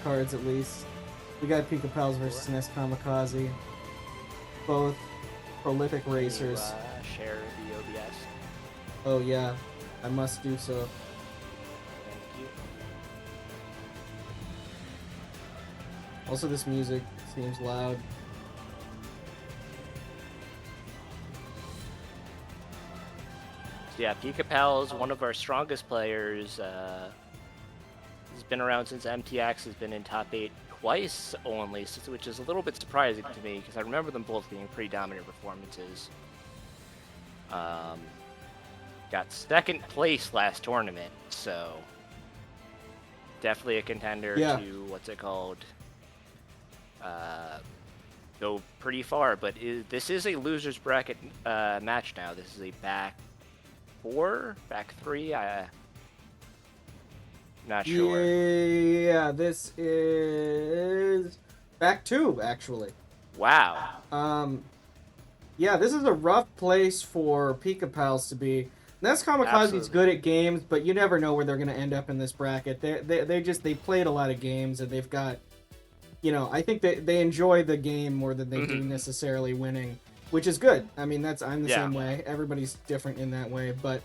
cards at least. We got Pikapals versus neskamikaze. Both prolific racers. Can you, share the OBS? Oh yeah, I must do so. Thank you. Also, this music seems loud. So yeah, Pikapals, one of our strongest players. He's been around since MTX, has been in top 8 twice only, which is a little bit surprising to me because I remember them both being pretty dominant performances. Got second place last tournament, so definitely a contender to what's it called? Go pretty far, but this is a losers bracket match now. This is a back 4, back 3. Not sure. Yeah, this is back 2 actually. Wow. Yeah, this is a rough place for Pikapals to be. neskamikaze's good at games, but you never know where they're going to end up in this bracket. They played a lot of games, and they've got, you know, I think they enjoy the game more than they do necessarily winning, which is good. I mean, I'm the same way. Everybody's different in that way, but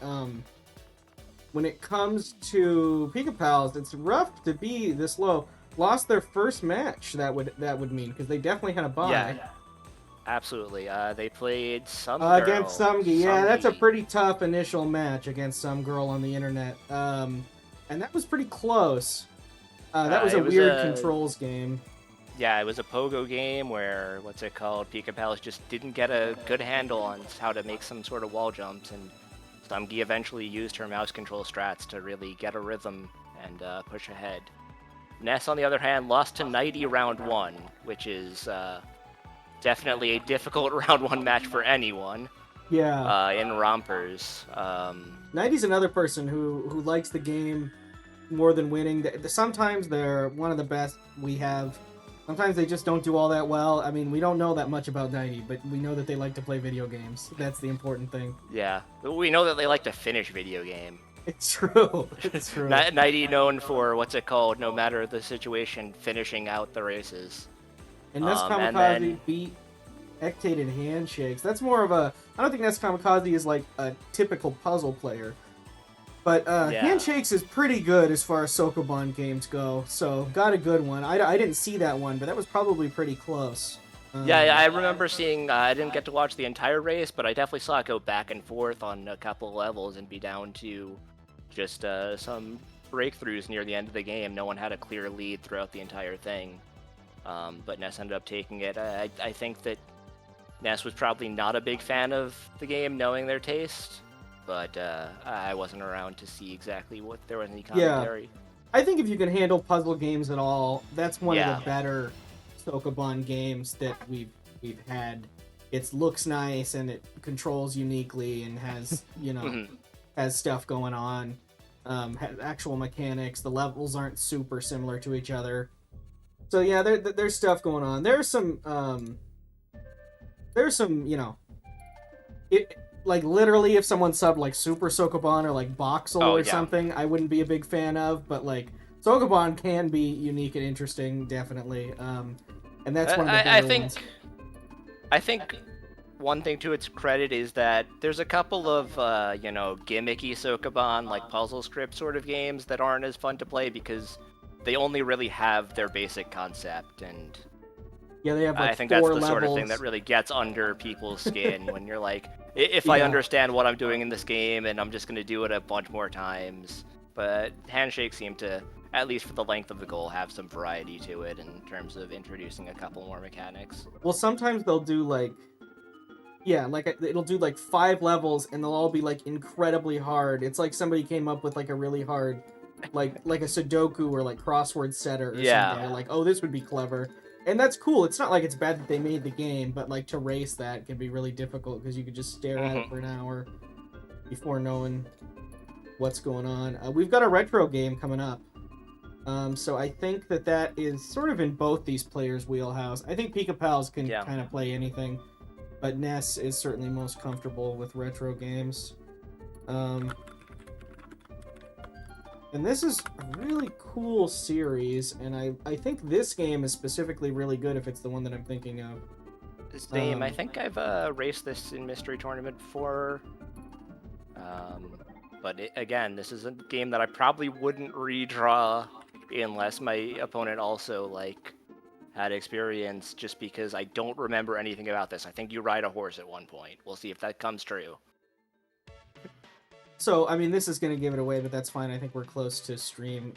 when it comes to Pikapals, it's rough to be this low. Lost their first match, that would mean, because they definitely had a bye. Yeah, absolutely. They played some against some yeah, that's a pretty tough initial match against some girl on the internet. And that was pretty close. That was a weird controls game. Yeah, it was a pogo game where, what's it called, Pikapals just didn't get a good handle on how to make some sort of wall jumps, and Stumgi eventually used her mouse control strats to really get a rhythm and push ahead. Ness, on the other hand, lost to Nighty round 1, which is definitely a difficult round 1 match for anyone. Yeah. In rompers. Nighty's another person who likes the game more than winning. Sometimes they're one of the best we have. Sometimes they just don't do all that well. I mean, we don't know that much about Nighty, but we know that they like to play video games. That's the important thing. Yeah, we know that they like to finish video game. It's true. It's true. Nighty known for, what's it called, no matter the situation, finishing out the races. And neskamikaze beat Ectated Handshakes. That's more of a... I don't think neskamikaze is like a typical puzzle player. But Handshakes is pretty good as far as Sokoban games go, so got a good one. I didn't see that one, but that was probably pretty close. Yeah, I remember seeing, I didn't get to watch the entire race, but I definitely saw it go back and forth on a couple of levels and be down to just some breakthroughs near the end of the game. No one had a clear lead throughout the entire thing, but Ness ended up taking it. I think that Ness was probably not a big fan of the game, knowing their taste. But I wasn't around to see exactly what there was any commentary. Yeah. I think if you can handle puzzle games at all, that's one of the better Sokoban games that we've had. It looks nice and it controls uniquely and has, you know, has stuff going on. Has actual mechanics. The levels aren't super similar to each other. So yeah, there's stuff going on. There's some, you know, like, literally, if someone subbed, like, Super Sokoban or, like, Boxel or something, I wouldn't be a big fan of, but, like, Sokoban can be unique and interesting, definitely, and that's one of the better ones. I think one thing to its credit is that there's a couple of, you know, gimmicky Sokoban, like, puzzle script sort of games that aren't as fun to play because they only really have their basic concept, and... Yeah, they have, like, I think that's the sort of thing that really gets under people's skin when you're like, if I understand what I'm doing in this game and I'm just going to do it a bunch more times. But Handshake seemed to, at least for the length of the goal, have some variety to it in terms of introducing a couple more mechanics. Well, sometimes they'll do, like, yeah, like, it'll do, like, 5 levels and they'll all be, like, incredibly hard. It's like somebody came up with, like, a really hard, like a Sudoku or, like, crossword setter or something. They're like, oh, this would be clever. And that's cool. It's not like it's bad that they made the game, but, like, to race that can be really difficult because you could just stare at it for an hour before knowing what's going on. We've got a retro game coming up. So I think that is sort of in both these players' wheelhouse. I think Pikapals can kind of play anything, but Ness is certainly most comfortable with retro games. And this is a really cool series, and I think this game is specifically really good if it's the one that I'm thinking of. Same. I think I've raced this in Mystery Tournament before. But again, this is a game that I probably wouldn't redraw unless my opponent also like had experience, just because I don't remember anything about this. I think you ride a horse at one point. We'll see if that comes true. So, I mean, this is going to give it away, but that's fine. I think we're close to stream.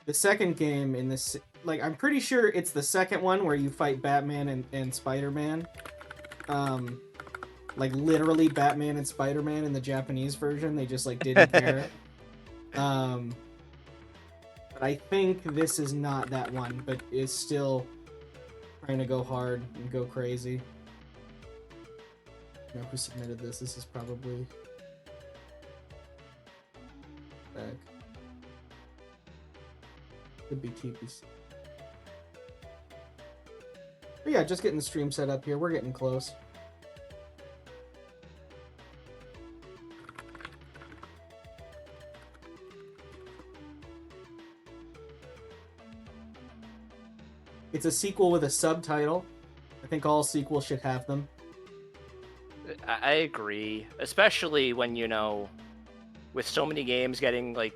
The second game in this, like, I'm pretty sure it's the second one where you fight Batman and Spider-Man. Like, literally Batman and Spider-Man in the Japanese version. They just, like, didn't care. But I think this is not that one, but is still trying to go hard and go crazy. I don't know who submitted this. This is probably... back. Could be TPC. But yeah, just getting the stream set up here. We're getting close. It's a sequel with a subtitle. I think all sequels should have them. I agree, especially when, you know, with so many games getting like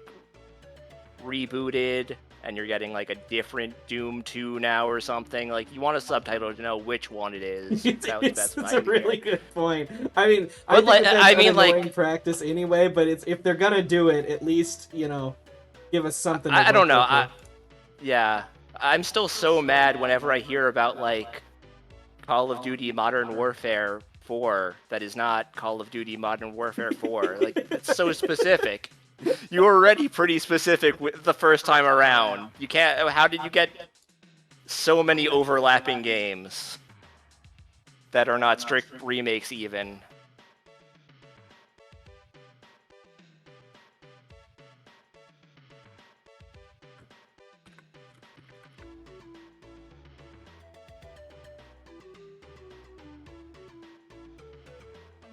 rebooted and you're getting like a different Doom 2 now or something, like you want a subtitle to know which one it is. It's a really good point. I mean, but I mean, like practice anyway. But it's if they're gonna do it, at least give us something. I don't know. Yeah, I'm still so mad whenever I hear about like Call of Duty Modern Warfare 4 that is not Call of Duty Modern Warfare 4. Like, it's so specific. You were already pretty specific with the first time around. You can't. How did you get so many overlapping games that are not strict remakes even?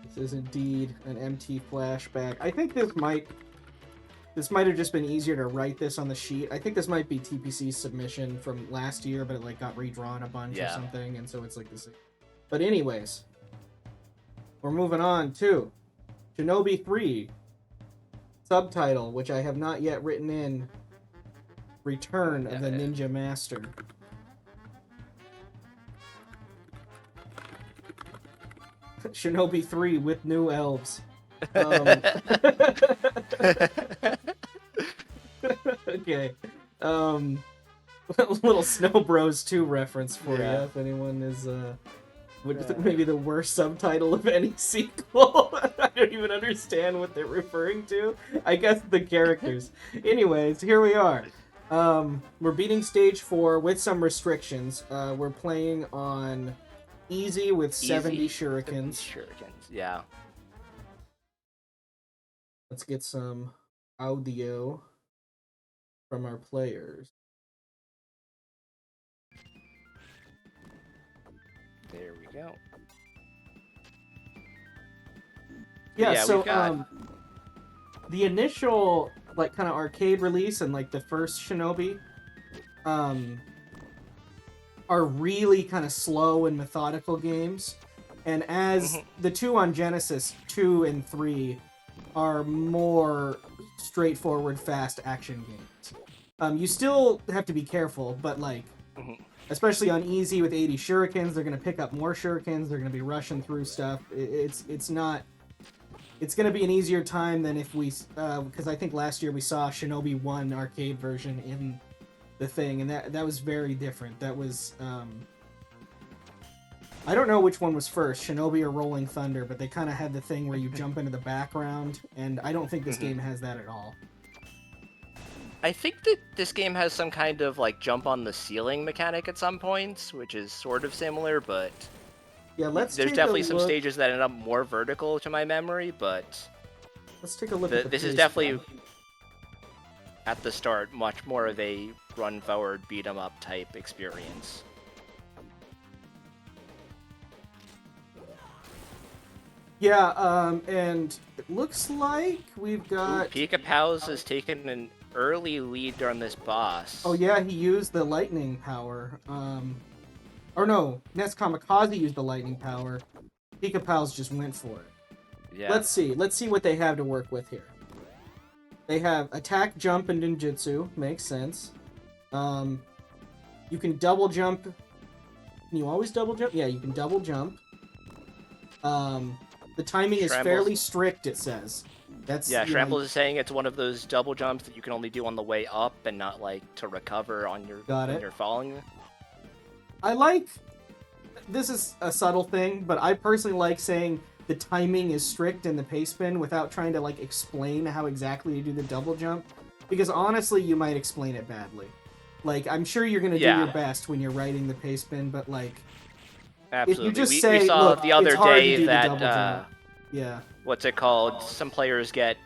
This is indeed an MT flashback. I think this might have just been easier to write this on the sheet. I think this might be TPC's submission from last year, but it like got redrawn a bunch or something, and so it's like this. But anyways, we're moving on to Shinobi 3 subtitle, which I have not yet written in. Return of the Ninja Master. Shinobi 3 with new elves. Okay. Little Snow Bros 2 reference for you, if anyone is maybe the worst subtitle of any sequel. I don't even understand what they're referring to. I guess the characters. Anyways, here we are. We're beating stage 4 with some restrictions. We're playing on easy with 70 shurikens. 70 shurikens, yeah. Let's get some audio from our players. There we go. Yeah, so the initial like kind of arcade release and like the first Shinobi are really kind of slow and methodical games. And as the two on Genesis, 2 and 3, are more straightforward, fast action games. You still have to be careful, but like, especially on easy with 80 shurikens, they're going to pick up more shurikens, they're going to be rushing through stuff. It's going to be an easier time than if we, because I think last year we saw Shinobi 1 arcade version in the thing, and that was very different. That was, I don't know which one was first, Shinobi or Rolling Thunder, but they kind of had the thing where you jump into the background, and I don't think this game has that at all. I think that this game has some kind of like jump on the ceiling mechanic at some points, which is sort of similar, but yeah, there's definitely some stages that end up more vertical to my memory, but let's take a look at this is definitely at the start much more of a run forward beat 'em up type experience. Yeah, and it looks like we've got... Pikapals has taken early lead during this boss. Oh yeah, he used the lightning power. Or no, Neskamikaze used the lightning power. Pikapals just went for it. Yeah. Let's see what they have to work with here. They have attack, jump, and ninjutsu. Makes sense. You can double jump. Can you always double jump? Yeah, you can double jump. The timing is fairly strict, it says. That's Shrambles is saying it's one of those double jumps that you can only do on the way up and not like to recover on your when you're falling. I like, this is a subtle thing, but I personally like saying the timing is strict in the pace spin without trying to like explain how exactly you do the double jump, because honestly you might explain it badly. Like, I'm sure you're gonna do your best when you're writing the pace spin, but like, absolutely, if you just we say, saw look, the other it's hard day to do that the double jump. Yeah. What's it called? Some players get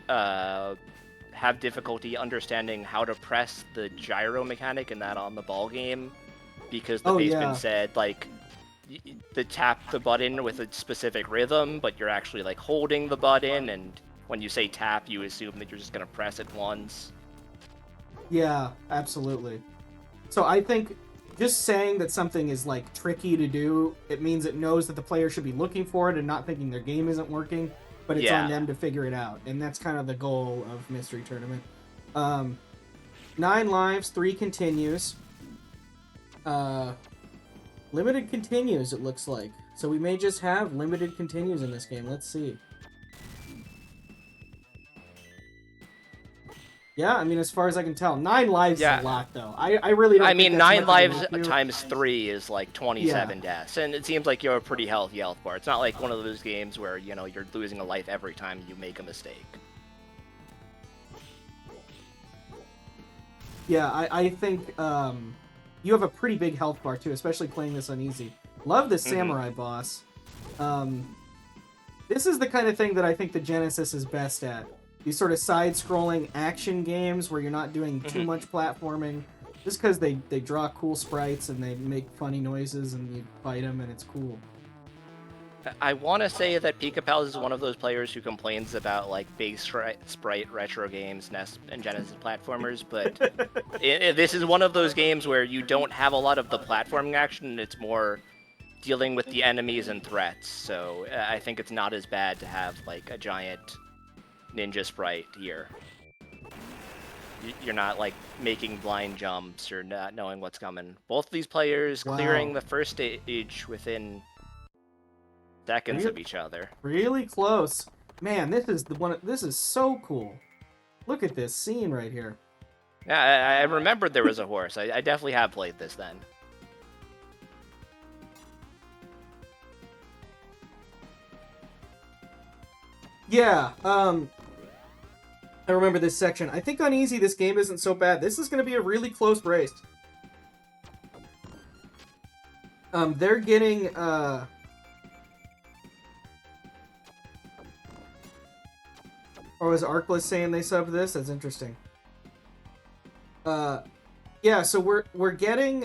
have difficulty understanding how to press the gyro mechanic in that on the ball game, because the pace spin said like tap the button with a specific rhythm, but you're actually like holding the button, and when you say tap, you assume that you're just gonna press it once. Yeah, absolutely. So I think just saying that something is like tricky to do, it means it knows that the player should be looking for it and not thinking their game isn't working, but it's on them to figure it out. And that's kind of the goal of Mystery Tournament. 9 lives, 3 continues. Limited continues, it looks like. So we may just have limited continues in this game. Let's see. Yeah, I mean, as far as I can tell, 9 lives is a lot, though. I really don't. I mean, 9 lives times 3 is like 27 deaths, and it seems like you're a pretty healthy health bar. It's not like one of those games where you're losing a life every time you make a mistake. Yeah, I think you have a pretty big health bar too, especially playing this on easy. Love this samurai boss. This is the kind of thing that I think the Genesis is best at. These sort of side-scrolling action games where you're not doing too much platforming, just because they draw cool sprites and they make funny noises and you fight them and it's cool. I want to say that Pikapals is one of those players who complains about like big sprite retro games, NES and Genesis platformers, but this is one of those games where you don't have a lot of the platforming action, it's more dealing with the enemies and threats, so I think it's not as bad to have like a giant ninja sprite here. You're not like making blind jumps or not knowing what's coming. Both of these players clearing the first stage within seconds of each other. Really close. Man, this is the one. This is so cool. Look at this scene right here. Yeah, I remembered there was a horse. I definitely have played this then. Yeah, I remember this section. I think on easy, this game isn't so bad. This is going to be a really close race. They're getting, or was Arkless saying they subbed this? That's interesting. Yeah, so we're getting,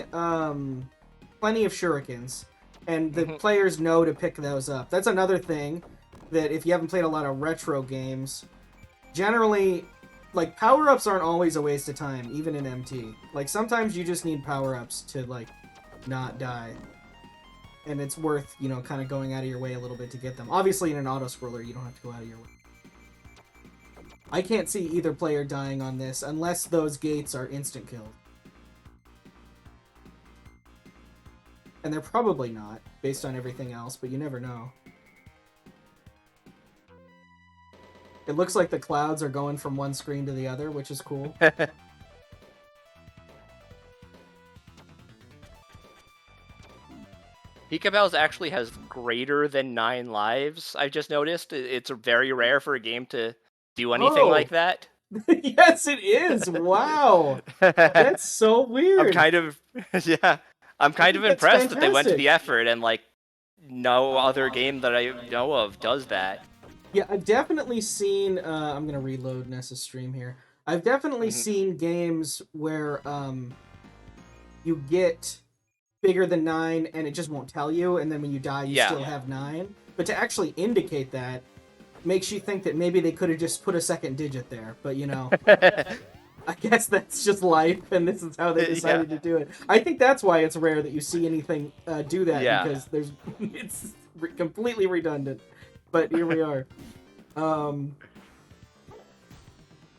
plenty of shurikens, and the players know to pick those up. That's another thing, that if you haven't played a lot of retro games, generally, like, power-ups aren't always a waste of time, even in MT. Like, sometimes you just need power-ups to, like, not die. And it's worth, you know, kind of going out of your way a little bit to get them. Obviously, in an auto-scroller, you don't have to go out of your way. I can't see either player dying on this, unless those gates are instant killed. And they're probably not, based on everything else, but you never know. It looks like the clouds are going from one screen to the other, which is cool. Pikapals actually has greater than 9 lives, I've just noticed. It's very rare for a game to do anything like that. Yes, it is! Wow! That's so weird! I'm kind of impressed that they went to the effort, and like, no other game that I know of does that. Yeah, I've definitely seen, I'm gonna reload Nessa's stream here. I've definitely seen games where, you get bigger than 9 and it just won't tell you, and then when you die you still have 9. But to actually indicate that makes you think that maybe they could have just put a second digit there, but you know. I guess that's just life, and this is how they decided to do it. I think that's why it's rare that you see anything do that, because it's completely redundant. But here we are.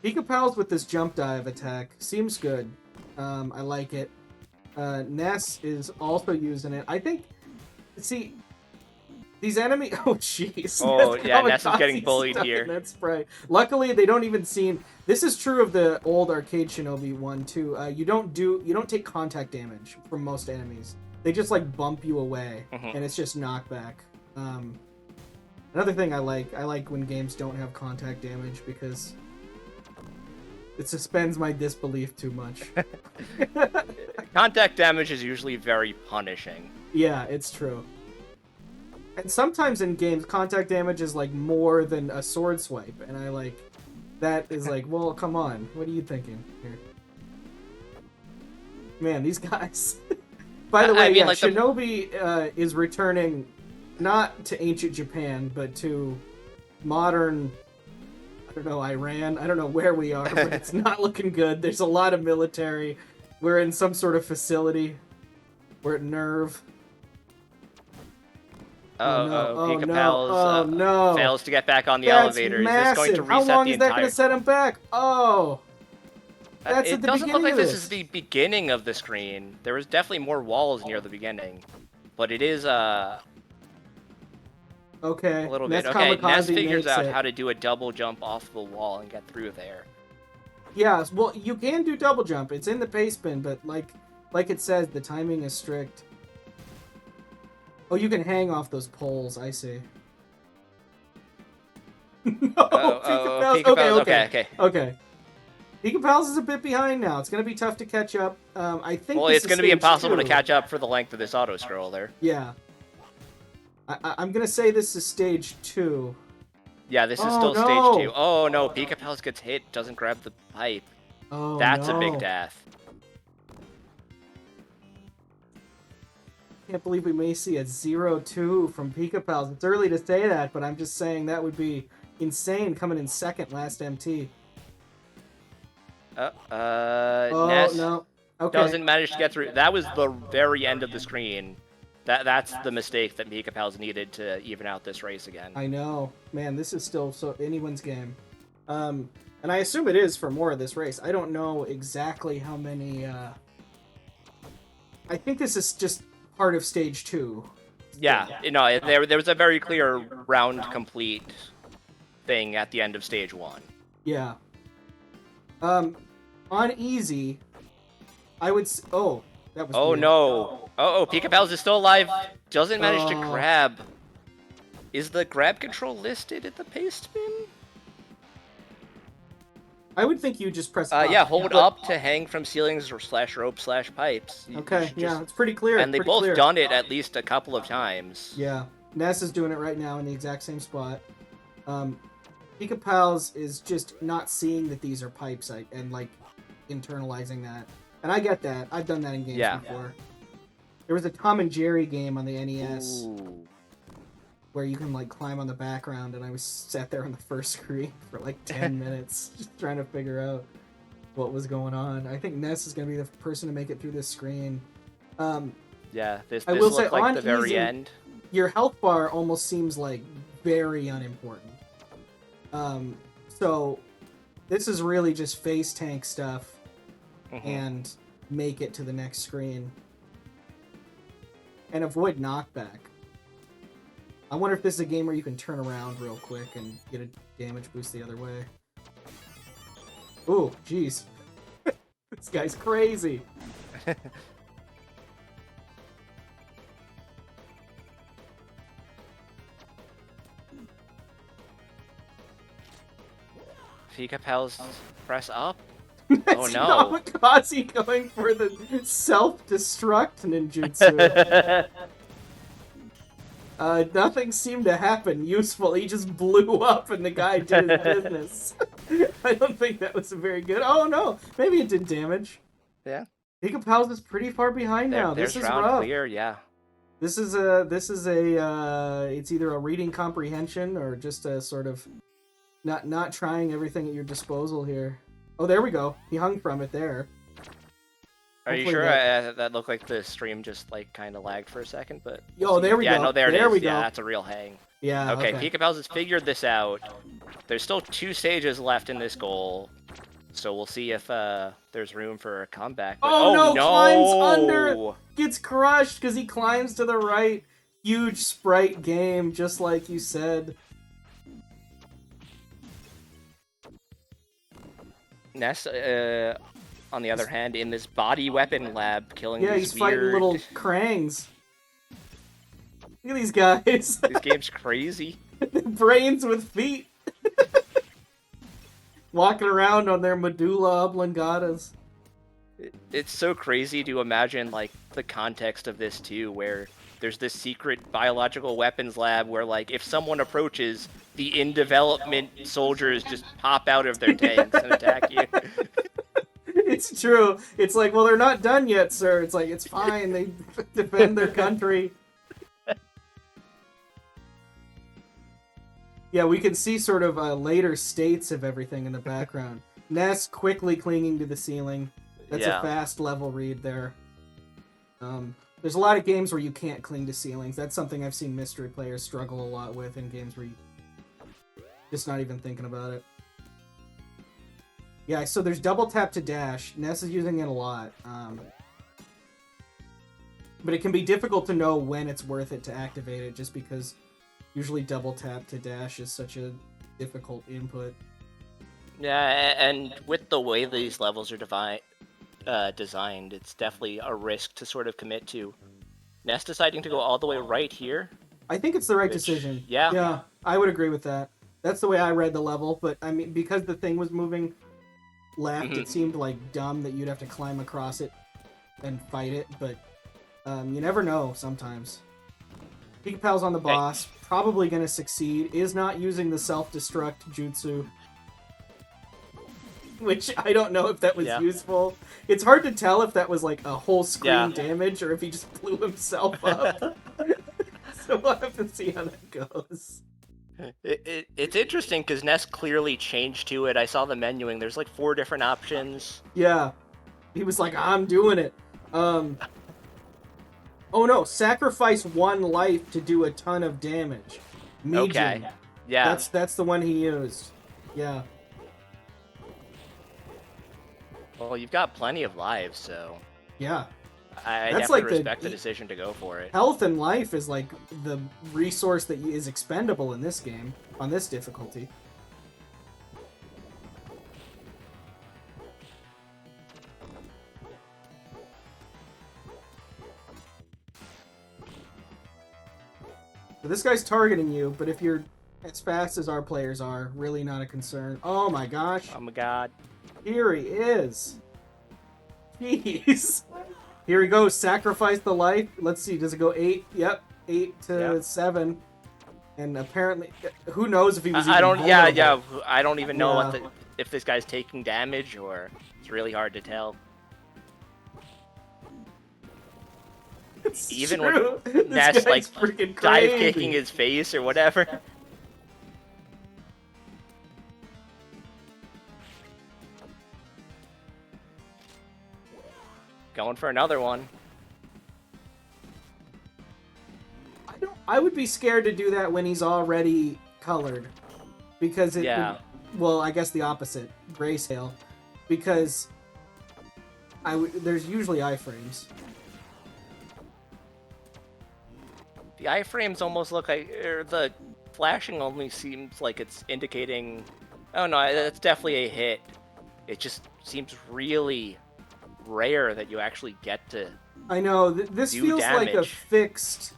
Pikapals with this jump dive attack seems good. I like it. Ness is also using it. I think, see, these enemy. Oh jeez. Oh yeah, Ness is getting bullied here. That spray. Luckily, they don't even seem. This is true of the old arcade Shinobi one too. You don't take contact damage from most enemies. They just like bump you away, and it's just knockback. Another thing I like when games don't have contact damage, because it suspends my disbelief too much. Contact damage is usually very punishing. Yeah, it's true. And sometimes in games, contact damage is like more than a sword swipe, and I like that is like, well, come on, what are you thinking here? Man, these guys. By the way, like Shinobi is returning not to ancient Japan, but to modern, I don't know, Iran. I don't know where we are, but it's not looking good. There's a lot of military. We're in some sort of facility. We're at Nerve. Pikapals fails to get back on the elevator. Massive. Is this going to reset How long the is that going to set him back? Oh. That's it doesn't look like this is the beginning of the screen. There was definitely more walls near the beginning. But it is, okay. A little bit. Okay, Ness figures out how to do a double jump off the wall and get through there. Yeah, well, you can do double jump. It's in the pace bin, but like it says, the timing is strict. Oh, you can hang off those poles. I see. No, Pikapals. Okay. Pikapals is a bit behind now. It's going to be tough to catch up. I think. Well, it's going to be impossible to catch up for the length of this auto scroller. Yeah. I'm going to say this is stage 2. Yeah, this is still stage 2. Oh no, Pikapals gets hit, doesn't grab the pipe. Oh, that's a big death. Can't believe we may see a 0-2 from Pikapals. It's early to say that, but I'm just saying that would be insane coming in second last MT. Ness doesn't manage to get through. That was the very end of the screen. That's the mistake that Pikapals needed to even out this race again. I know. Man, this is still anyone's game. And I assume it is for more of this race. I don't know exactly how many... I think this is just part of stage 2. Yeah, there was a very clear round complete thing at the end of stage 1. Yeah. On easy, I would... Oh, that was weird. No. Pikapals is still alive. Doesn't manage to grab. Is the grab control listed at the pace spin? I would think you just press up. Yeah, hold up to hang from ceilings or /rope/pipes. Okay, yeah, it's pretty clear. And they've both done it at least a couple of times. Yeah, Ness is doing it right now in the exact same spot. Pikapals is just not seeing that these are pipes and like internalizing that. And I get that. I've done that in games before. There was a Tom and Jerry game on the NES where you can like climb on the background, and I was sat there on the first screen for like 10 minutes just trying to figure out what was going on. I think Ness is going to be the person to make it through this screen. Yeah, this looks like the very end. Your health bar almost seems like very unimportant. So this is really just face tank stuff and make it to the next screen. And avoid knockback. I wonder if this is a game where you can turn around real quick and get a damage boost the other way. Ooh, jeez. This guy's crazy. Pikapals press up. That's no. Kamikaze going for the self-destruct ninjutsu. Nothing seemed to happen useful. He just blew up and the guy did his business. I don't think that was very good. Oh no, maybe it did damage. Yeah. Pikapals is pretty far behind now. This is rough. Clear, yeah. This is it's either a reading comprehension or just a sort of not trying everything at your disposal here. Oh, there we go. He hung from it there. Are you Hopefully sure? that- That looked like the stream just like kind of lagged for a second, but Yo, there we yeah, go. no, there it There is. we Yeah, go. that's a real hang. Yeah, Okay, okay. Pikapals has figured this out. There's still 2 stages left in this goal, so we'll see if there's room for a comeback. But, Oh, no! no! Climbs under! Gets crushed because he climbs to the right. Huge sprite game, just like you said. Ness, on the other hand, in this body weapon lab, killing Yeah, these he's fighting weird... little Krangs. Look at these guys. This game's crazy. Brains with feet. Walking around on their medulla oblongatas. It's so crazy to imagine, like, the context of this, too, where there's this secret biological weapons lab where, like, if someone approaches, the in-development soldiers just pop out of their tanks and attack you. It's true. It's like, well, they're not done yet, sir. It's like, it's fine. They defend their country. Yeah, we can see sort of later states of everything in the background. Ness quickly clinging to the ceiling. That's a fast level read there. There's a lot of games where you can't cling to ceilings. That's something I've seen mystery players struggle a lot with in games where you just not even thinking about it. Yeah, so there's double tap to dash. Ness is using it a lot. But it can be difficult to know when it's worth it to activate it, just because usually double tap to dash is such a difficult input. Yeah, and with the way these levels are designed, it's definitely a risk to sort of commit to. Ness deciding to go all the way right here. I think it's the right decision. Yeah. Yeah, I would agree with that. That's the way I read the level, but I mean, because the thing was moving left, it seemed like dumb that you'd have to climb across it and fight it, but you never know sometimes. Pikapals on the boss, probably going to succeed, is not using the self-destruct jutsu. Which, I don't know if that was useful. It's hard to tell if that was like a whole screen damage or if he just blew himself up. So we'll have to see how that goes. It's interesting because Ness clearly changed to it. I saw the menuing. There's like 4 different options. Yeah. He was like, I'm doing it. Oh no, sacrifice 1 life to do a ton of damage. Mijin. Okay. Yeah. That's the one he used. Yeah. Well, you've got plenty of lives, so... Yeah. I That's definitely like respect the decision to go for it. Health and life is like the resource that is expendable in this game, on this difficulty. So this guy's targeting you, but if you're as fast as our players are, really not a concern. Oh my gosh. Oh my god. Here he is. Jeez. Here he goes. Sacrifice the life. Let's see. Does it go 8? Yep. 8 to 7. And apparently, who knows if he was even vulnerable. I don't even know if this guy's taking damage or it's really hard to tell. It's even true. when Ness like dive kicking his face or whatever. Going for another one. I would be scared to do that when he's already colored, because it. Yeah. Would, well, I guess the opposite, grayscale, because there's usually iframes. The iframes almost look like, or the flashing only seems like it's indicating. Oh no, that's definitely a hit. It just seems really rare that you actually get to. I know this feels damage. like a fixed.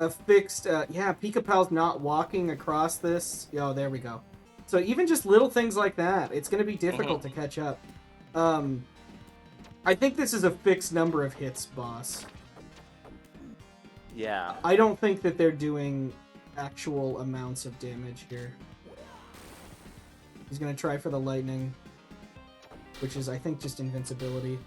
Yeah, Pikapal's not walking across this. Oh, there we go. So even just little things like that, it's going to be difficult to catch up. I think this is a fixed number of hits, boss. Yeah. I don't think that they're doing actual amounts of damage here. He's going to try for the lightning, which is, I think, just invincibility.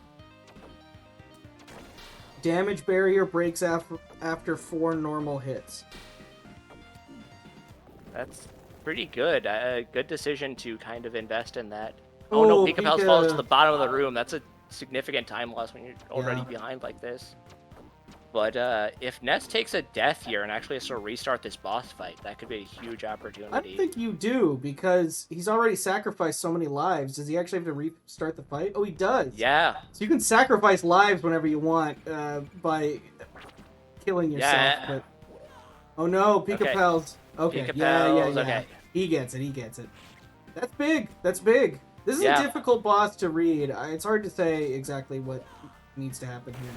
Damage barrier breaks after 4 normal hits. That's pretty good. A good decision to kind of invest in that. Oh no, Oh, Pikapals falls to Pika. the bottom of the room. That's a significant time loss when you're already Yeah. behind like this. But if Ness takes a death here and actually has to restart this boss fight, that could be a huge I don't opportunity. think you do, because he's already sacrificed so many lives. Does he actually have to restart the fight? Oh, he does. Yeah. So you can sacrifice lives whenever you want by killing yourself. Yeah. But oh no, Okay. Pikapals. Okay, yeah. Pikapals, okay. He gets it. He gets it. That's big. That's big. This is a Yeah. difficult boss to read. It's hard to say exactly what needs to happen here.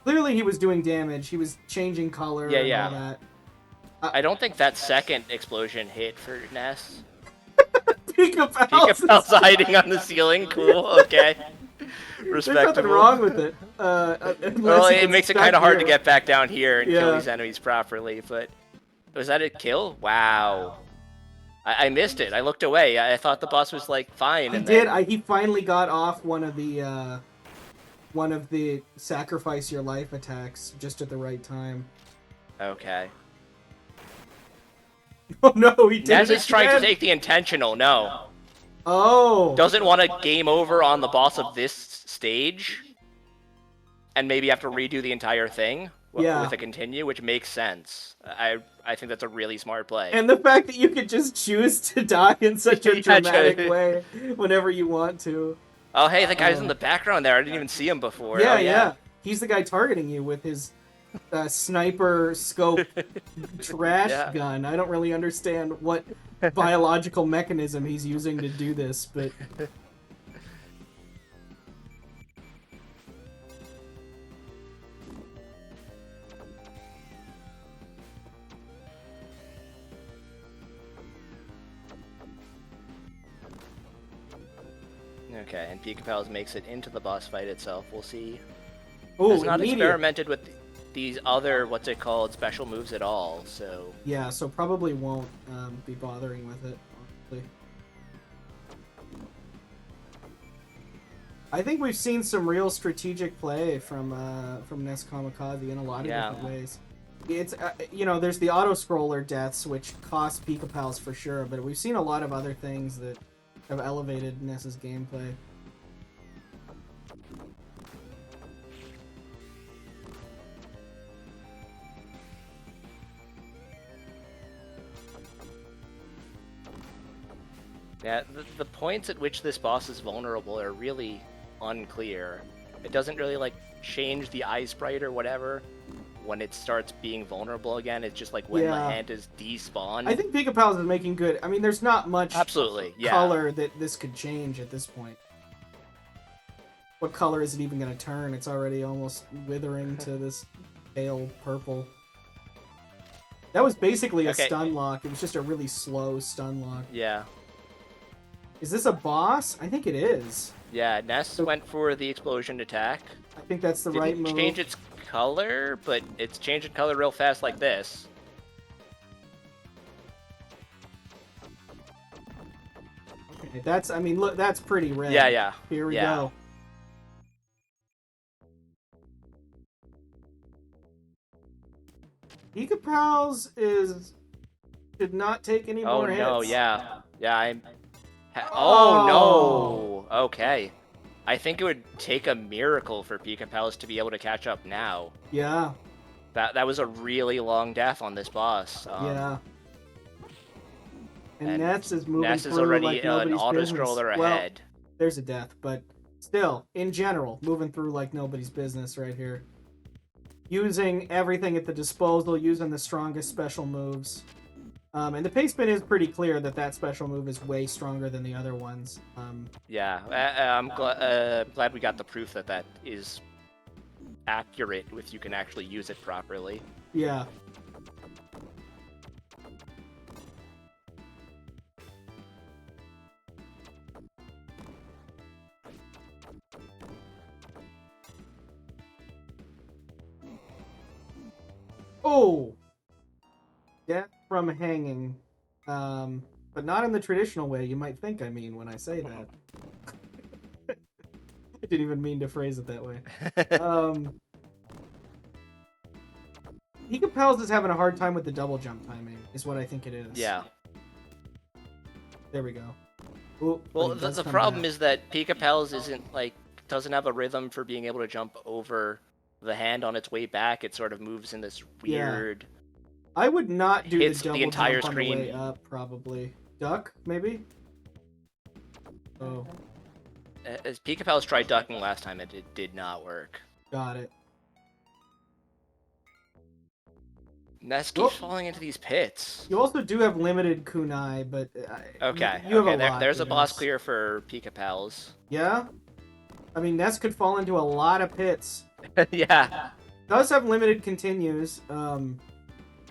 Clearly, he was doing damage. He was changing color and all that. I don't think that second explosion hit for Ness. Pikapals. Pikapals hiding on the ceiling. Cool. Okay. There's Respectable. nothing wrong with it. Well, it makes it kind of hard to get back down here and kill Yeah. these enemies properly. But was that a kill? Wow. I missed it. I looked away. I thought the boss was like fine. He and did. Then... He finally got off one of the sacrifice your life attacks just at the right time. Okay. Oh no, he did. Ness is trying to take the intentional. No. Oh. Doesn't want to game over on the boss of this stage, and maybe have to redo the entire thing with a continue, which makes sense. I think that's a really smart play. And the fact that you could just choose to die in such a dramatic way whenever you want to. Oh hey, the guy's in the background there. I didn't even see him before. Yeah, oh, yeah. He's the guy targeting you with his sniper scope trash gun. I don't really understand what biological mechanism he's using to do this, but... Okay, and Pikapals makes it into the boss fight itself. We'll see. Oh, has not experimented with these other, what's it called, special moves at all, so... Yeah, so probably won't be bothering with it, honestly. I think we've seen some real strategic play from Neskamikaze in a lot of different ways. It's you know, there's the auto-scroller deaths, which cost Pikapals for sure, but we've seen a lot of other things that have elevated Ness's gameplay. Yeah, the points at which this boss is vulnerable are really unclear. It doesn't really, like, change the eye sprite or whatever when it starts being vulnerable again. It's just like when the hand is despawned. I think Pikapals is making good. I mean, there's not much color that this could change at this point. What color is it even going to turn? It's already almost withering to this pale purple. That was basically a stun lock. It was just a really slow stun lock. Yeah. Is this a boss? I think it is. Yeah, Ness went for the explosion attack. I think that's the right move. Didn't change its color, but it's changing color real fast like this. Okay, that's, I mean, look, that's pretty red. Yeah. Here we go. Pikapals did not take any more hits. Oh no, yeah. Oh no! Okay. I think it would take a miracle for Pikapals to be able to catch up now. Yeah. That was a really long death on this boss. Yeah. And Ness is moving Ness through is already like an nobody's auto-scroller business. ahead. Well, there's a death, but still, in general, moving through like nobody's business right here. Using everything at the disposal, using the strongest special moves. And the pace spin is pretty clear that special move is way stronger than the other ones. Yeah, I'm glad we got the proof that is accurate if you can actually use it properly. Yeah. Oh! Death from hanging. But not in the traditional way you might think I mean when I say that. I didn't even mean to phrase it that way. Pikapals is having a hard time with the double jump timing, is what I think it is. Yeah. There we go. Ooh, but Well, he does the come problem back. is that Pikapals isn't like doesn't have a rhythm for being able to jump over the hand on its way back. It sort of moves in this Yeah. weird I would not do the hits the double entire jump on the way screen. up, probably. Duck, maybe? Oh, As Pikapals tried ducking last time, it did not work. got it. Ness Well, keeps falling into these pits. you also do have limited kunai, but Okay, you have a okay. lot. There's a boss Ness. clear for Pikapals. Yeah? I mean, Ness could fall into a lot of pits. Yeah. Does have limited continues,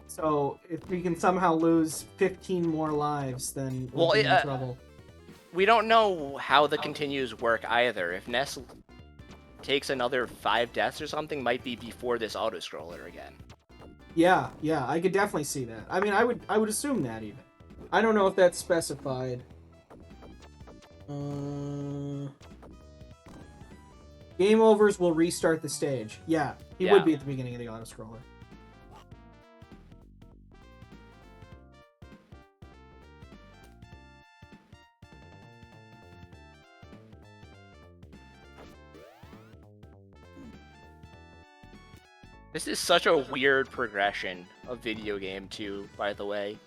so if we can somehow lose 15 more lives, then we'll Well, be in trouble. we don't know how the continues work either. If Ness takes another 5 deaths or something, might be before this auto-scroller again. Yeah, I could definitely see that. I mean, I would assume that even. I don't know if that's specified. Game overs will restart the stage. Yeah, he would be at the beginning of the auto-scroller. This is such a weird progression of video game too, by the way.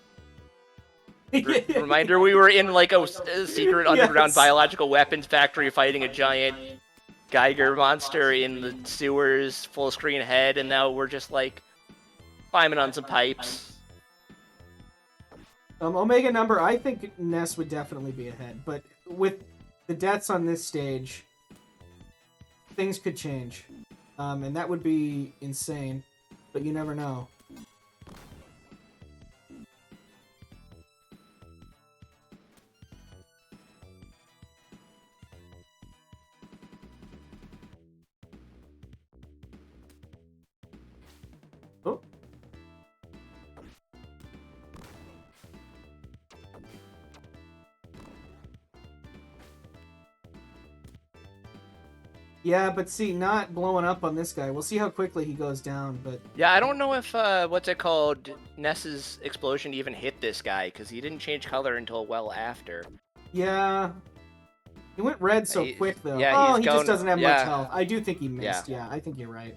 Reminder, we were in like a secret underground biological weapons factory fighting a giant Geiger monster in the sewers, full screen head, and now we're just like climbing on some pipes. Omega number, I think Ness would definitely be ahead, but with the deaths on this stage, things could change. And that would be insane, but you never know. Oh. Yeah, but see, not blowing up on this guy. We'll see how quickly he goes down, but... Yeah, I don't know if, what's it called, Ness's explosion even hit this guy, because he didn't change color until well after. Yeah. He went red so quick, though. Yeah, oh, he just doesn't have much health. I do think he missed. Yeah, I think you're right.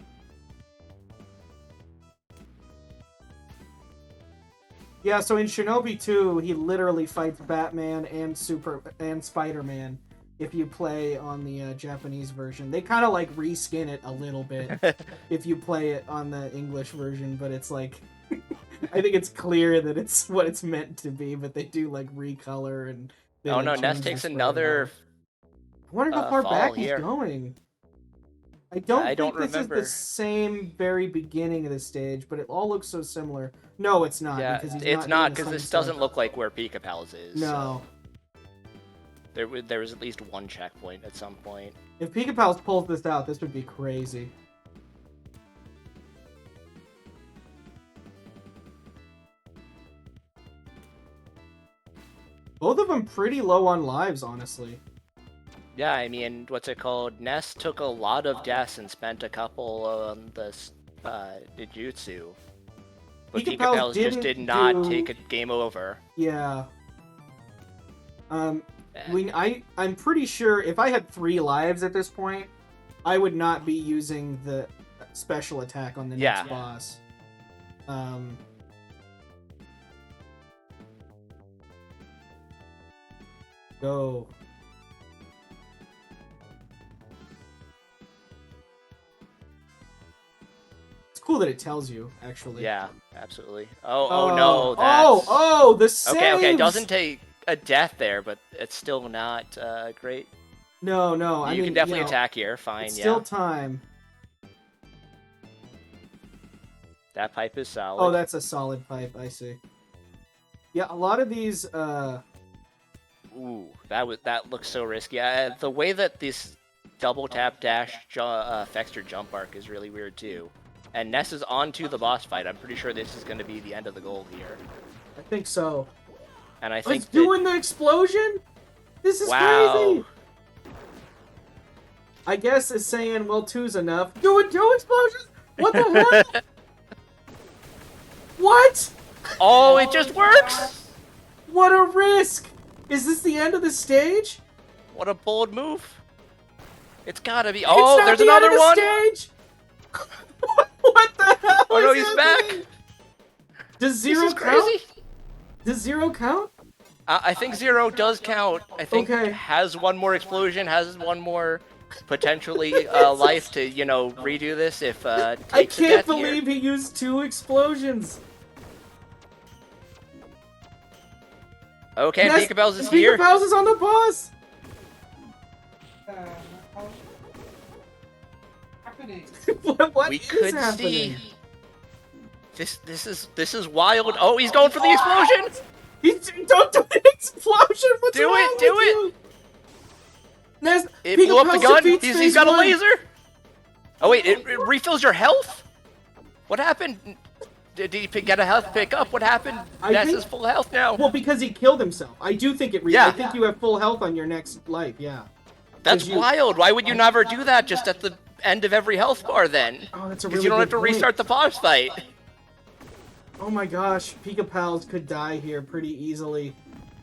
Yeah, so in Shinobi 2, he literally fights Batman and Spider-Man if you play on the Japanese version. They kind of like reskin it a little bit if you play it on the English version, but it's like I think it's clear that it's what it's meant to be, but they do like recolor and oh no, Ness takes another I wonder how far back he's going. I don't think this is the same very beginning of the stage, but it all looks so similar. No, it's not. Yeah, because it's not, because this doesn't look like where Pikapals is. No. So. There was at least one checkpoint at some point. If Pikapals pulls this out, this would be crazy. Both of them pretty low on lives, honestly. Yeah, I mean, what's it called? Ness took a lot of deaths and spent a couple on the Ninjutsu. But Pikapals just did not take a game over. Yeah. I'm pretty sure if I had 3 lives at this point, I would not be using the special attack on the next boss. Go. It's cool that it tells you, actually. Yeah, absolutely. Oh no, that's... the saves! Okay, it doesn't take a death there, but it's still not great. No, I mean, you can definitely attack here, fine, it's still time. That pipe is solid. Oh, that's a solid pipe, I see. Yeah, a lot of these, Ooh, that looks so risky. The way that this double tap dash Fexter jump arc is really weird too. And Ness is onto the boss fight. I'm pretty sure this is going to be the end of the goal here. I think so. And I think doing the explosion? This is crazy! I guess it's saying, well, 2's enough. Doing 2 explosions? What the hell? What? Oh, it just works! What a risk! Is this the end of the stage? What a bold move. It's gotta be. It's Oh, not there's the end another of the one. stage! What the hell Oh no, is he's happening? back. Does This zero is count? crazy. Does zero count? I think 0 does count. I think Okay. has one more explosion, has one more potentially life to, redo this if I takes a can't death here. believe he used 2 explosions. Okay, and Yes, Pikapals is here. Pikapals is on the boss. What We is could happening? see. This is wild. Oh, he's going for the explosion. Don't do an explosion. What's Do wrong it, do with it. you? Nes, It blew up the Pikapals gun. defeats He's phase got a 1. laser. Oh wait, it refills your health. What happened? Did he get a health pickup? What happened? Ness is full health now. Well, because he killed himself. I do think it. Yeah. I think you have full health on your next life. Yeah. That's wild. Why would you never do that just at the end of every health bar then? Oh, that's a Because really you don't good have to point. restart the boss fight. Oh my gosh, Pikapals could die here pretty easily.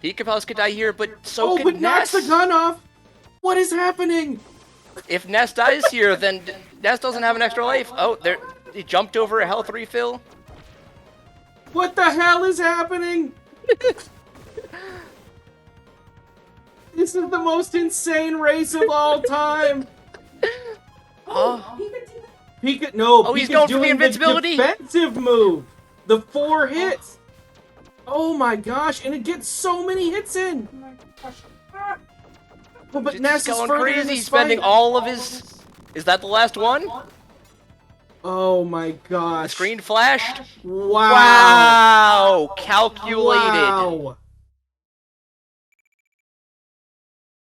Pikapals could die here, but so Oh, could but knocks Ness. the gun off. What is happening? If Ness dies here, then Ness doesn't have an extra life. Oh, there, he jumped over a health refill. What the hell is happening? This is the most insane race of all time. Oh, No, Oh, he's Pika's going for the doing invincibility. defensive move. The 4 hits. Oh my gosh, and it gets so many hits in. Oh, but it's Ness is going further in crazy. this He's spending fight. all of his. Is that the last one? Oh my gosh. The screen flashed. Wow. Wow, calculated. Wow.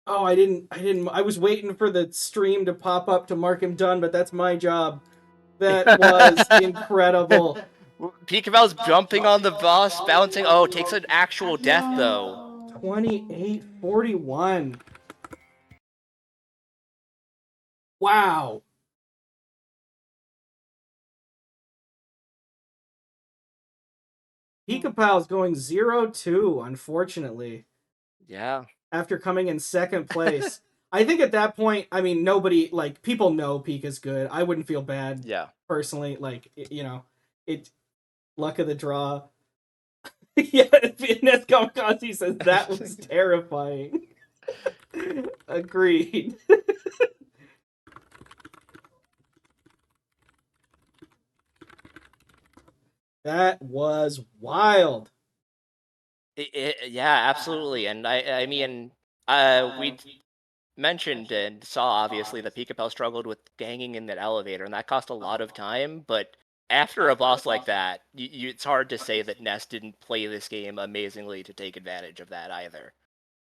Oh, I was waiting for the stream to pop up to mark him done, but that's my job. That was incredible. Pikapal's jumping on the boss, bouncing. Oh, takes an actual death though. 2841. Wow. Pikapal's going 0-2, unfortunately. Yeah. After coming in second place. I think at that point, I mean, nobody, like, people know Pika's good. I wouldn't feel bad, Yeah. personally. Like, it luck of the draw. Yeah, neskamikaze says that was terrifying. Agreed. That was wild. Yeah, absolutely. And I mean, we mentioned and saw obviously that Pikapal struggled with ganging in that elevator, and that cost a lot of time. But after a boss like that, it's hard to say that Ness didn't play this game amazingly to take advantage of that either.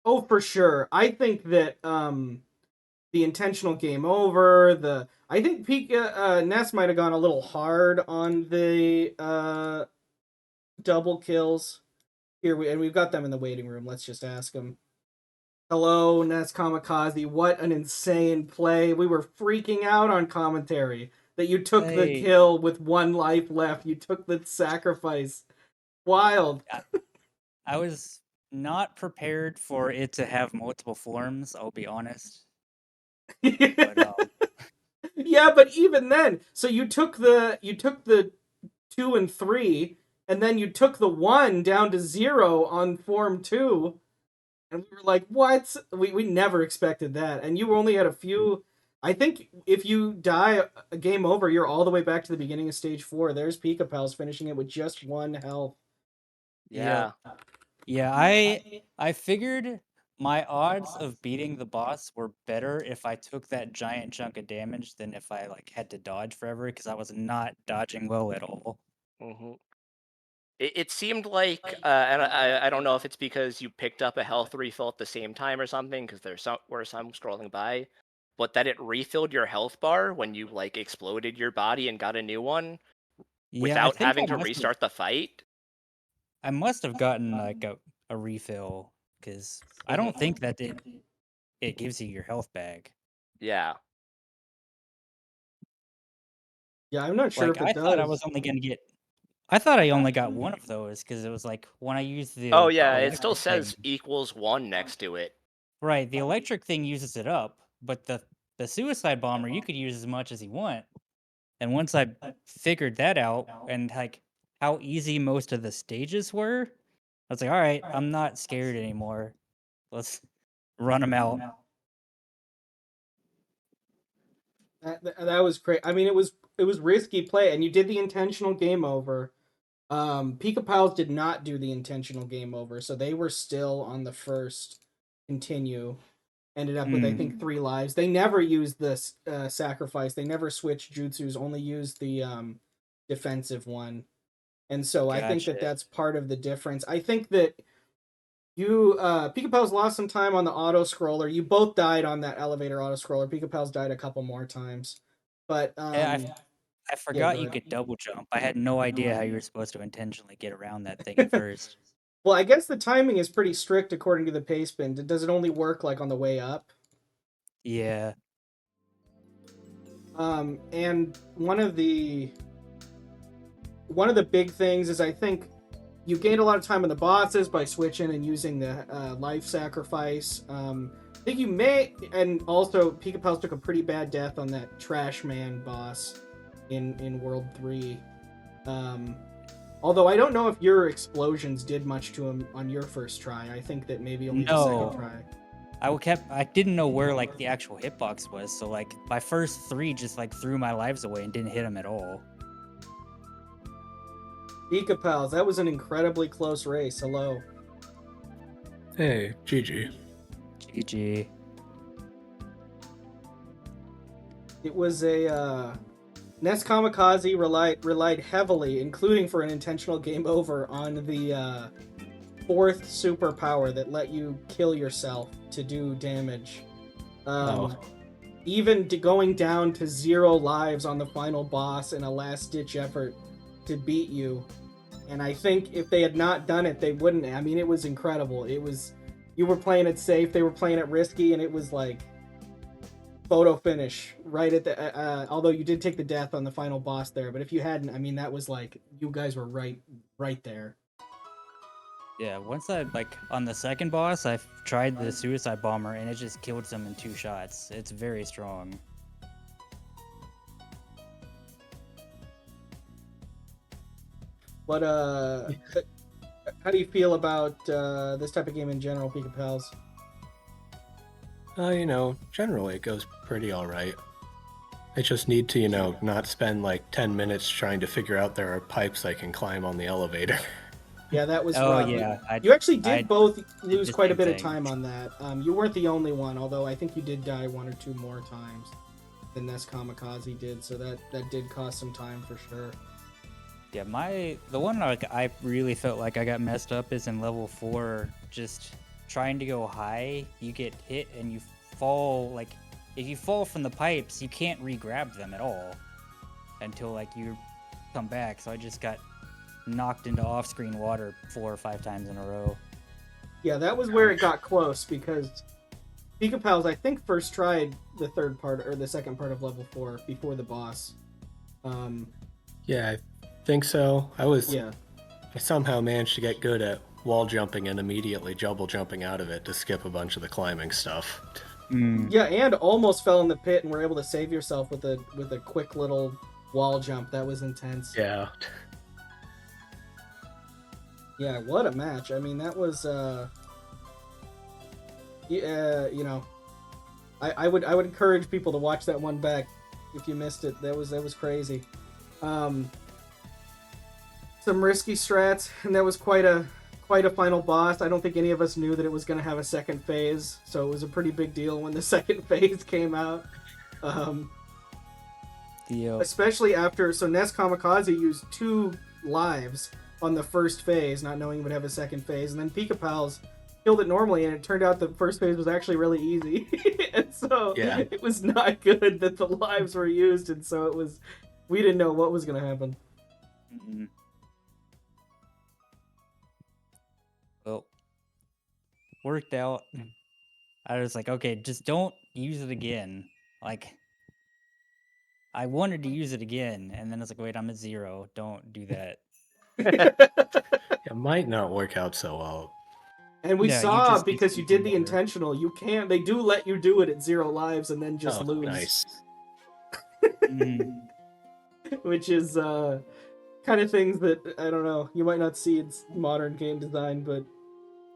Oh, for sure. I think that the intentional game over, I think Ness might have gone a little hard on the double kills. Here we've got them in the waiting room. Let's just ask them. Hello, Ness Kamikaze. What an insane play. We were freaking out on commentary that you took the kill with 1 life left. You took the sacrifice. Wild. I was not prepared for it to have multiple forms, I'll be honest. But, yeah, but even then, so you took the 2 and 3, and then you took the 1 down to 0 on form 2, and we were like, what? We never expected that. And you only had a few. I think if you die a game over, you're all the way back to the beginning of stage 4. There's Pikapals finishing it with just 1 health. Yeah. Yeah, I figured my odds of beating the boss were better if I took that giant chunk of damage than if I had to dodge forever, because I was not dodging well at all. Mm-hmm. It seemed like, and I don't know if it's because you picked up a health refill at the same time or something, because there were some scrolling by, but that it refilled your health bar when you exploded your body and got a new one without having to restart the fight. I must have gotten a refill, because I don't think that it gives you your health back. Yeah. Yeah, I'm not sure if it I does. thought I was only going to get I thought I only got one of those because it was like when I used Oh the yeah, it still electric says thing. equals 1 next to it. Right, the electric thing uses it up, but the suicide bomber you could use as much as you want. And once I figured that out and like how easy most of the stages were, I was like, all right, I'm not scared anymore. Let's run them out. That was great. I mean, it was risky play, and you did the intentional game over. Pikapals did not do the intentional game over, so they were still on the first continue. Ended up with I think 3 lives. They never used this sacrifice. They never switched jutsus. Only used the defensive one. And so I think that Gotcha. that's part of the difference. I think that you Pikapals lost some time on the auto scroller. You both died on that elevator auto scroller. Pikapals died a couple more times. But Yeah, I yeah, forgot go you ahead. could double jump. I had no idea how you were supposed to intentionally get around that thing at first. Well, I guess the timing is pretty strict according to the pace bin. Does it only work like on the way up? Yeah. And one of the big things is I think you gained a lot of time on the bosses by switching and using the life sacrifice. I think you may, and also Pikapals took a pretty bad death on that Trash Man boss in World 3. Although I don't know if your explosions did much to him on your first try. I think that maybe only the second No. try. I didn't know where like the actual hitbox was, so like my first 3 just like threw my lives away and didn't hit him at all. Pikapals, that was an incredibly close race. Hello. Hey, GG. GG. It was a neskamikaze relied heavily, including for an intentional game over, on the fourth superpower that let you kill yourself to do damage. Oh. Even going down to 0 lives on the final boss in a last-ditch effort to beat you. And I think if they had not done it, they wouldn't. I mean, it was incredible. You were playing it safe, they were playing it risky, and it was like photo finish right at the. Although you did take the death on the final boss there, but if you hadn't, I mean, that was like you guys were right there. Yeah, once I like on the second boss, I tried the suicide bomber and it just killed some in 2 shots. It's very strong. But how do you feel about this type of game in general, Pika Pals? Generally it goes pretty alright. I just need to, not spend like 10 minutes trying to figure out there are pipes I can climb on the elevator. Yeah, that was Oh rough. yeah, You actually I did both lose the quite a same bit of thing. time on that. You weren't the only one, although I think you did die 1 or 2 more times than neskamikaze did, so that did cost some time for sure. Yeah, the one like I really felt like I got messed up is in level 4. Just trying to go high, you get hit and you fall. Like if you fall from the pipes, you can't re-grab them at all until like you come back. So I just got knocked into off-screen water 4 or 5 times in a row. Yeah, that was where it got close because Pika Pals, I think, first tried the third part or the second part of level 4 before the boss. Yeah, I think so. Yeah. I somehow managed to get good at wall jumping and immediately double jumping out of it to skip a bunch of the climbing stuff. Yeah, and almost fell in the pit and were able to save yourself with a quick little wall jump. That was intense. Yeah. Yeah, what a match. I mean, that was I would encourage people to watch that one back if you missed it. That was crazy. Some risky strats, and that was quite a final boss. I don't think any of us knew that it was going to have a second phase, so it was a pretty big deal when the second phase came out. Especially after, so neskamikaze used 2 lives on the first phase, not knowing it would have a second phase, and then Pika Pals killed it normally, and it turned out the first phase was actually really easy. And so it was not good that the lives were used, and so we didn't know what was going to happen. Well, worked out. I was like, okay, just don't use it again. Like, I wanted to use it again, and then I was like, wait, I'm at 0. Don't do that. It might not work out so well. And we No, you saw, just need because to you did do the more. intentional, they do let you do it at 0 lives and then just Oh, lose. nice. Mhm. Which is kind of things that, I don't know, you might not see in modern game design, but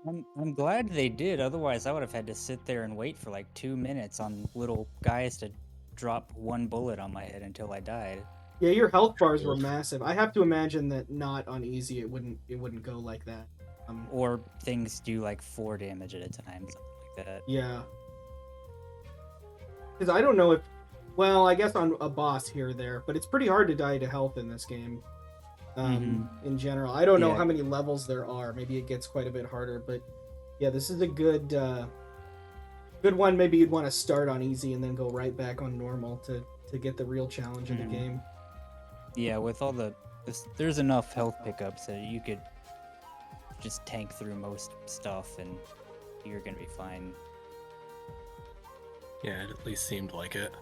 I'm glad they did. Otherwise, I would have had to sit there and wait for like 2 minutes on little guys to drop one bullet on my head until I died. yeah, your health bars were Oof. massive. I have to imagine that not on easy it wouldn't go like that. Or things do like 4 damage at a time, something like that. Yeah. Because I don't know if, well, I guess on a boss here or there, but it's pretty hard to die to health in this game. In general, I don't know Yeah. how many levels there are. Maybe it gets quite a bit harder, but yeah, this is a good one. Maybe you'd want to start on easy and then go right back on normal to get the real challenge of the game. Yeah, with all there's enough health pickups that you could just tank through most stuff and you're gonna be fine. Yeah, it at least seemed like it.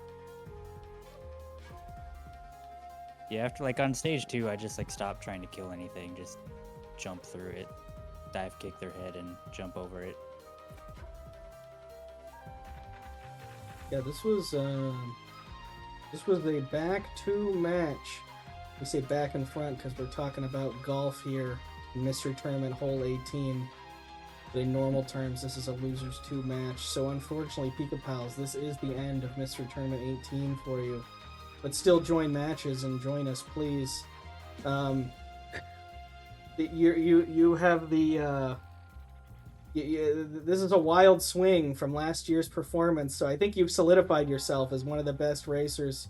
Yeah, after like on stage 2, I just like stopped trying to kill anything, just jump through it, dive kick their head and jump over it. Yeah, this was a back 2 match. We say back and front because we're talking about golf here. Mystery Tournament Hole 18. But in normal terms, this is a Losers 2 match. So unfortunately, Pikapals, this is the end of Mystery Tournament 18 for you. But still join matches and join us, please. You have the... this is a wild swing from last year's performance, so I think you've solidified yourself as one of the best racers.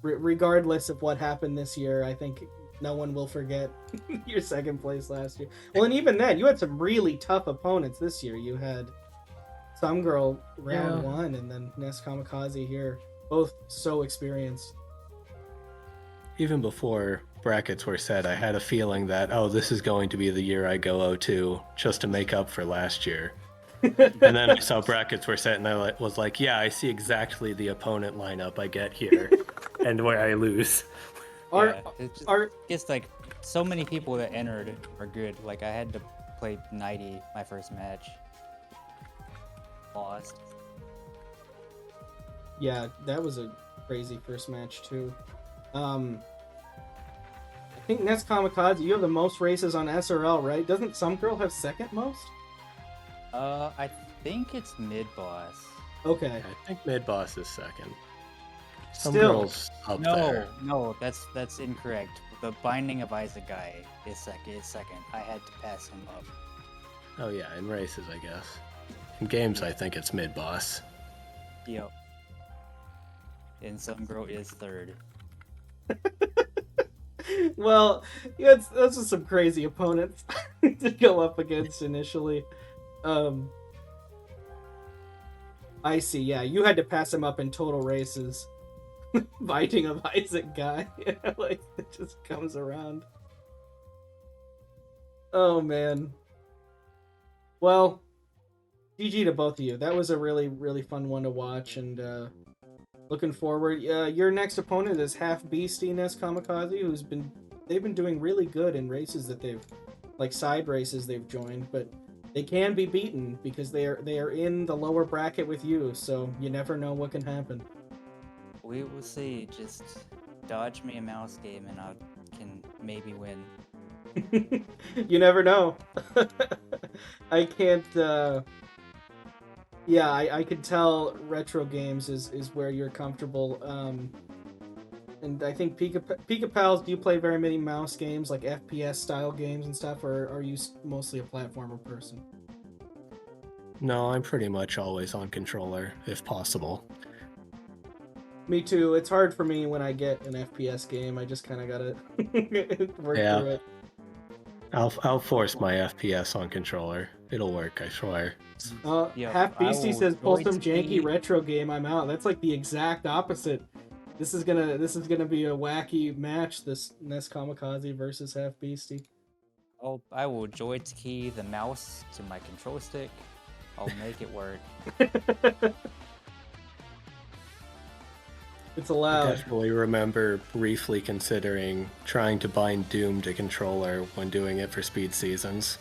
Regardless of what happened this year, I think no one will forget your second place last year. Well, and even then, you had some really tough opponents this year. You had Some Girl round 1 and then Neskamikaze here. Both so experienced. Even before brackets were set, I had a feeling that, oh, this is going to be the year I go 0-2 just to make up for last year. And then I saw brackets were set and I was like, yeah, I see exactly the opponent lineup I get here and where I lose. It's like so many people that entered are good. Like I had to play 90 my first match. Lost. Yeah, that was a crazy first match too. I think Neskamikaze, you have the most races on SRL, right? Doesn't Some Girl have second most? I think it's mid-boss. Okay. I think mid-boss is second. Some Still. Girl's up there. No, that's incorrect. The Binding of Isaac guy is second. I had to pass him up. Oh yeah, in races, I guess. In games, I think it's mid-boss. Yep. And Some Girl is third. Well, yeah, those are some crazy opponents to go up against initially. I see, yeah, you had to pass him up in total races. Biting of Isaac guy. Like, it just comes around. Oh, man. Well, GG to both of you. That was a really, really fun one to watch, and looking forward. Your next opponent is Half Beastie Neskamikaze, they've been doing really good in races that like side races they've joined, but they can be beaten because they are in the lower bracket with you, so you never know what can happen. We will see. Just dodge me a mouse game and I can maybe win. You never know. I can't. Yeah, I could tell retro games is where you're comfortable. And I think Pikapals, do you play very many mouse games, like FPS style games and stuff, or are you mostly a platformer person? No, I'm pretty much always on controller, if possible. Me too. It's hard for me when I get an FPS game. I just kind of gotta work through it. I'll force my FPS on controller. It'll work, I swear. Half Beastie says, "Pull some janky retro game. I'm out." That's like the exact opposite. This is gonna be a wacky match. This Neskamikaze versus Half Beastie. Oh, I will joint key the mouse to my control stick. I'll make it work. It's I allowed. definitely remember briefly considering trying to bind Doom to controller when doing it for Speed Seasons.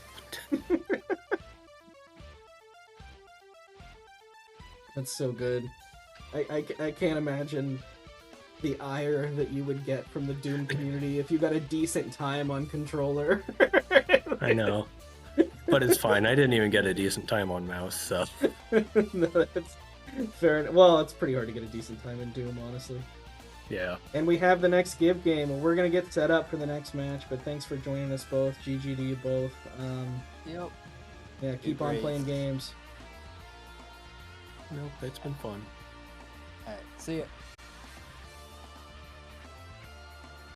That's so good. I can't imagine the ire that you would get from the Doom community if you got a decent time on controller. I know. But it's fine. I didn't even get a decent time on mouse, so. No, that's fair enough. Well, it's pretty hard to get a decent time in Doom, honestly. Yeah. And we have the next Give game, and we're going to get set up for the next match, but thanks for joining us both. GG to you both. Yep. Yeah, keep on great. playing games. Nope, it's been fun. All right. See ya.